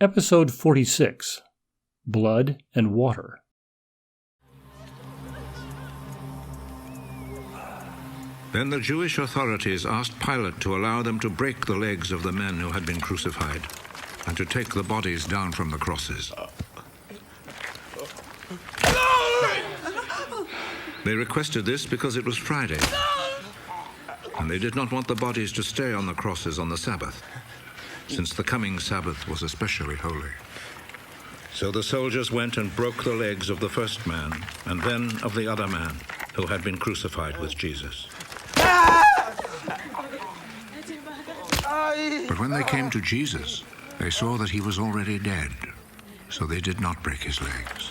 Episode 46, Blood and Water. Then the Jewish authorities asked Pilate to allow them to break the legs of the men who had been crucified and to take the bodies down from the crosses. They requested this because it was Friday, and they did not want the bodies to stay on the crosses on the Sabbath, since the coming Sabbath was especially holy. So the soldiers went and broke the legs of the first man, and then of the other man who had been crucified with Jesus. But when they came to Jesus, they saw that he was already dead, so they did not break his legs.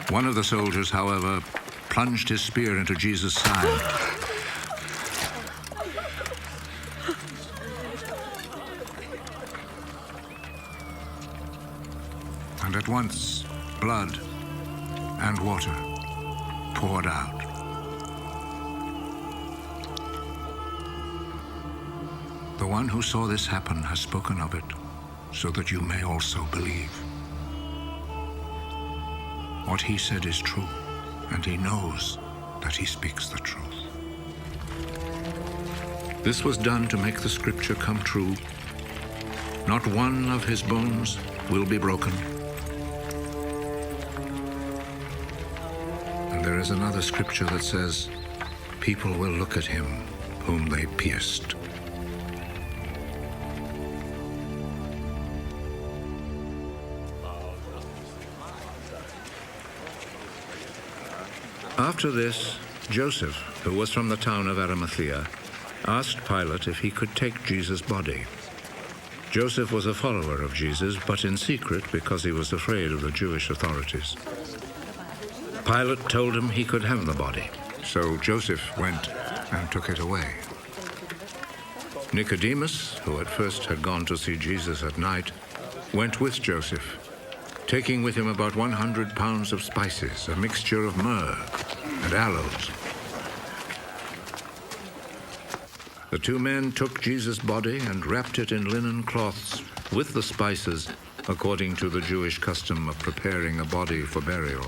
One of the soldiers, however, plunged his spear into Jesus' side. And at once, blood and water poured out. The one who saw this happen has spoken of it, so that you may also believe. What he said is true, and he knows that he speaks the truth. This was done to make the scripture come true. Not one of his bones will be broken. And there is another scripture that says, people will look at him whom they pierced. After this, Joseph, who was from the town of Arimathea, asked Pilate if he could take Jesus' body. Joseph was a follower of Jesus, but in secret because he was afraid of the Jewish authorities. Pilate told him he could have the body, so Joseph went and took it away. Nicodemus, who at first had gone to see Jesus at night, went with Joseph, taking with him about 100 pounds of spices, a mixture of myrrh and aloes. The two men took Jesus' body and wrapped it in linen cloths with the spices, according to the Jewish custom of preparing a body for burial.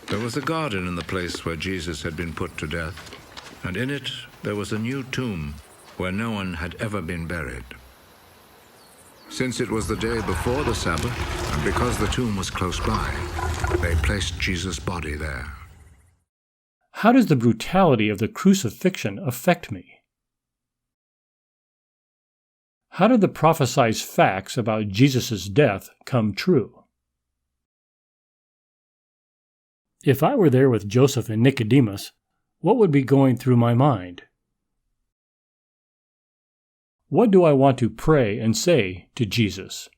There was a garden in the place where Jesus had been put to death, and in it there was a new tomb where no one had ever been buried. Since it was the day before the Sabbath, and because the tomb was close by, they placed Jesus' body there. How does the brutality of the crucifixion affect me? How did the prophesied facts about Jesus' death come true? If I were there with Joseph and Nicodemus, what would be going through my mind? What do I want to pray and say to Jesus?